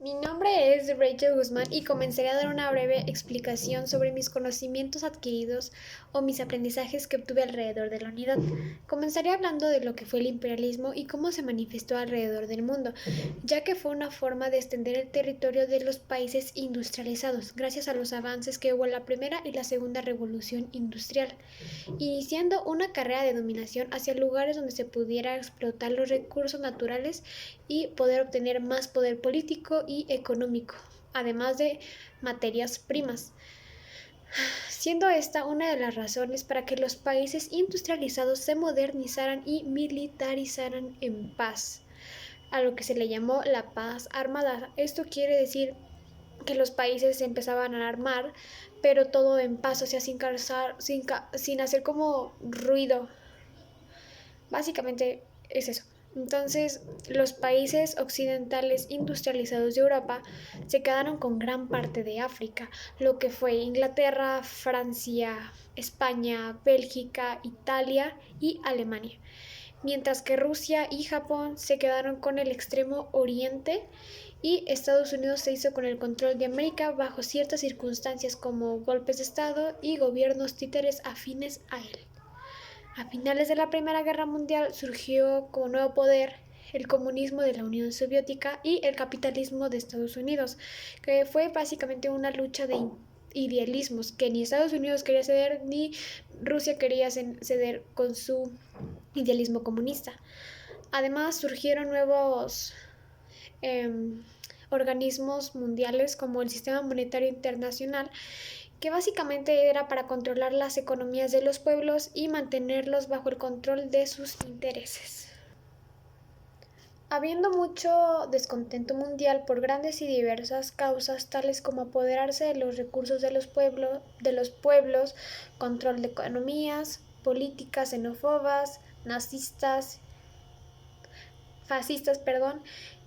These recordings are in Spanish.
Mi nombre es Rachel Guzmán y comenzaré a dar una breve explicación sobre mis conocimientos adquiridos o mis aprendizajes que obtuve alrededor de la unidad. Comenzaré hablando de lo que fue el imperialismo y cómo se manifestó alrededor del mundo, ya que fue una forma de extender el territorio de los países industrializados, gracias a los avances que hubo en la primera y la segunda revolución industrial, iniciando una carrera de dominación hacia lugares donde se pudiera explotar los recursos naturales y poder obtener más poder político y económico, además de materias primas, siendo esta una de las razones para que los países industrializados se modernizaran y militarizaran en paz, a lo que se le llamó la paz armada. Esto quiere decir que los países se empezaban a armar, pero todo en paz, o sea, sin hacer como ruido. Básicamente es eso. Entonces, los países occidentales industrializados de Europa se quedaron con gran parte de África, lo que fue Inglaterra, Francia, España, Bélgica, Italia y Alemania, mientras que Rusia y Japón se quedaron con el extremo oriente y Estados Unidos se hizo con el control de América bajo ciertas circunstancias como golpes de Estado y gobiernos títeres afines a él. A finales de la Primera Guerra Mundial surgió como nuevo poder el comunismo de la Unión Soviética y el capitalismo de Estados Unidos, que fue básicamente una lucha de idealismos, que ni Estados Unidos quería ceder ni Rusia quería ceder con su idealismo comunista. Además surgieron nuevos eh, organismos mundiales como el Sistema Monetario Internacional, que básicamente era para controlar las economías de los pueblos y mantenerlos bajo el control de sus intereses. Habiendo mucho descontento mundial por grandes y diversas causas, tales como apoderarse de los recursos de los pueblos, control de economías, políticas xenófobas, fascistas,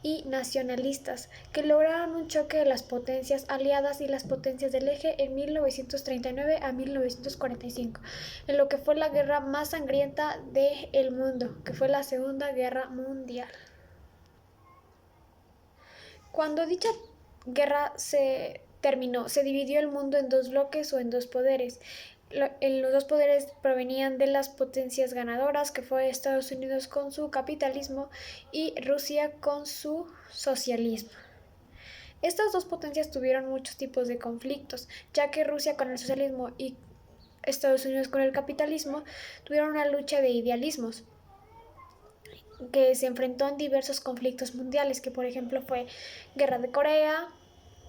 y nacionalistas, que lograron un choque de las potencias aliadas y las potencias del eje en 1939 a 1945, en lo que fue la guerra más sangrienta del mundo, que fue la Segunda Guerra Mundial. Cuando dicha guerra se terminó, se dividió el mundo en dos bloques o en dos poderes. Los dos poderes provenían de las potencias ganadoras, que fue Estados Unidos con su capitalismo y Rusia con su socialismo. Estas dos potencias tuvieron muchos tipos de conflictos, ya que Rusia con el socialismo y Estados Unidos con el capitalismo tuvieron una lucha de idealismos que se enfrentó en diversos conflictos mundiales, que por ejemplo fue Guerra de Corea,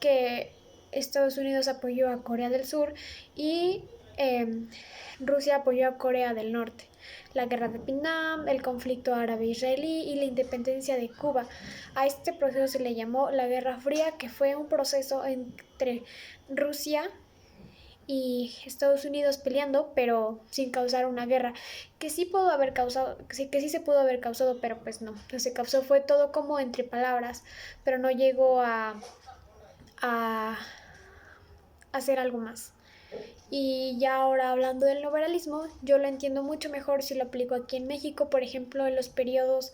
que Estados Unidos apoyó a Corea del Sur y Rusia apoyó a Corea del Norte, la guerra de Vietnam, el conflicto árabe-israelí y la independencia de Cuba. A este proceso se le llamó la Guerra Fría, que fue un proceso entre Rusia y Estados Unidos peleando, pero sin causar una guerra, que sí pudo haber causado, que sí se pudo haber causado, pero pues no, lo que se causó fue todo como entre palabras, pero no llegó a hacer algo más. Y ya ahora hablando del liberalismo, yo lo entiendo mucho mejor si lo aplico aquí en México, por ejemplo, en los periodos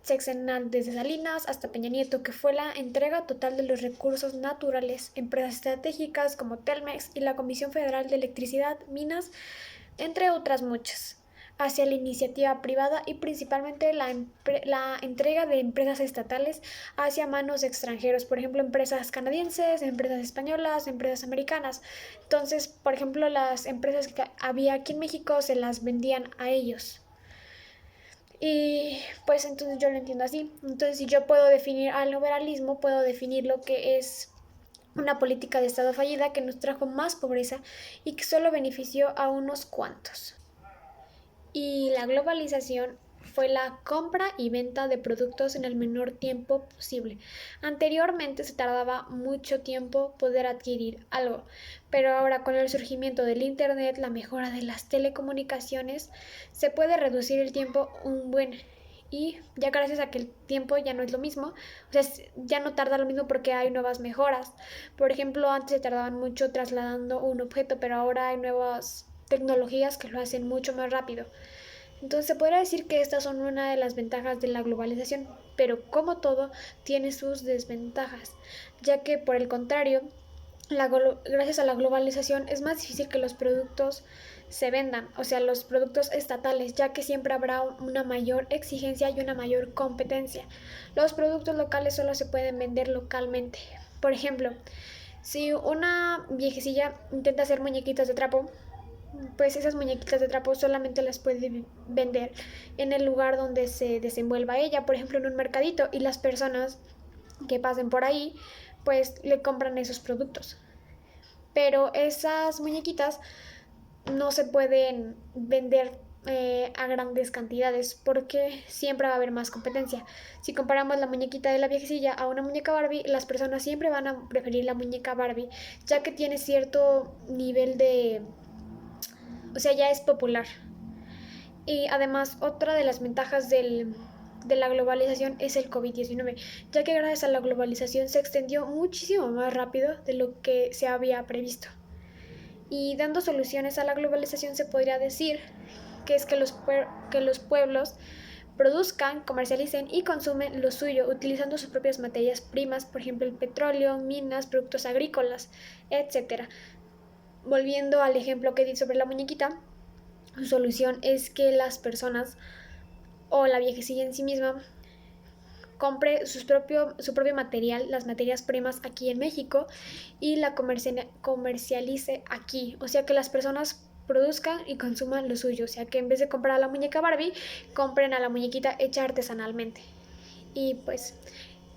sexenal desde Salinas hasta Peña Nieto, que fue la entrega total de los recursos naturales, empresas estratégicas como Telmex y la Comisión Federal de Electricidad, Minas, entre otras muchas, hacia la iniciativa privada y principalmente la entrega de empresas estatales hacia manos de extranjeros, por ejemplo, empresas canadienses, empresas españolas, empresas americanas. Entonces, por ejemplo, las empresas que había aquí en México se las vendían a ellos. Y pues entonces yo lo entiendo así. Entonces si yo puedo definir al liberalismo, puedo definir lo que es una política de Estado fallida que nos trajo más pobreza y que solo benefició a unos cuantos. Y la globalización fue la compra y venta de productos en el menor tiempo posible. Anteriormente se tardaba mucho tiempo poder adquirir algo, pero ahora con el surgimiento del Internet, la mejora de las telecomunicaciones, se puede reducir el tiempo un buen, y ya gracias a que el tiempo ya no es lo mismo, o sea, ya no tarda lo mismo porque hay nuevas mejoras. Por ejemplo, antes se tardaban mucho trasladando un objeto, pero ahora hay nuevas tecnologías que lo hacen mucho más rápido. Entonces se podría decir que estas son una de las ventajas de la globalización, pero como todo tiene sus desventajas, ya que por el contrario, gracias a la globalización es más difícil que los productos se vendan, o sea, los productos estatales, ya que siempre habrá una mayor exigencia y una mayor competencia. Los productos locales solo se pueden vender localmente. Por ejemplo, si una viejecilla intenta hacer muñequitas de trapo, pues esas muñequitas de trapo solamente las puede vender en el lugar donde se desenvuelva ella, por ejemplo en un mercadito, y las personas que pasen por ahí pues le compran esos productos. Pero esas muñequitas no se pueden vender a grandes cantidades porque siempre va a haber más competencia. Si comparamos la muñequita de la viejecilla a una muñeca Barbie, las personas siempre van a preferir la muñeca Barbie, ya que tiene cierto nivel de... O sea, ya es popular. Y además, otra de las ventajas de la globalización es el COVID-19, ya que gracias a la globalización se extendió muchísimo más rápido de lo que se había previsto. Y dando soluciones a la globalización se podría decir que es que los pueblos produzcan, comercialicen y consumen lo suyo utilizando sus propias materias primas, por ejemplo el petróleo, minas, productos agrícolas, etcétera. Volviendo al ejemplo que di sobre la muñequita, su solución es que las personas o la viejecilla en sí misma compre su propio material, las materias primas aquí en México y la comercialice aquí. O sea que las personas produzcan y consuman lo suyo. O sea que en vez de comprar a la muñeca Barbie, compren a la muñequita hecha artesanalmente. Y pues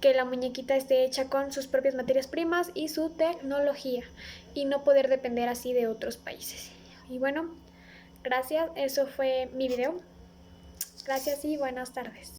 que la muñequita esté hecha con sus propias materias primas y su tecnología y no poder depender así de otros países. Y bueno, gracias, eso fue mi video. Gracias y buenas tardes.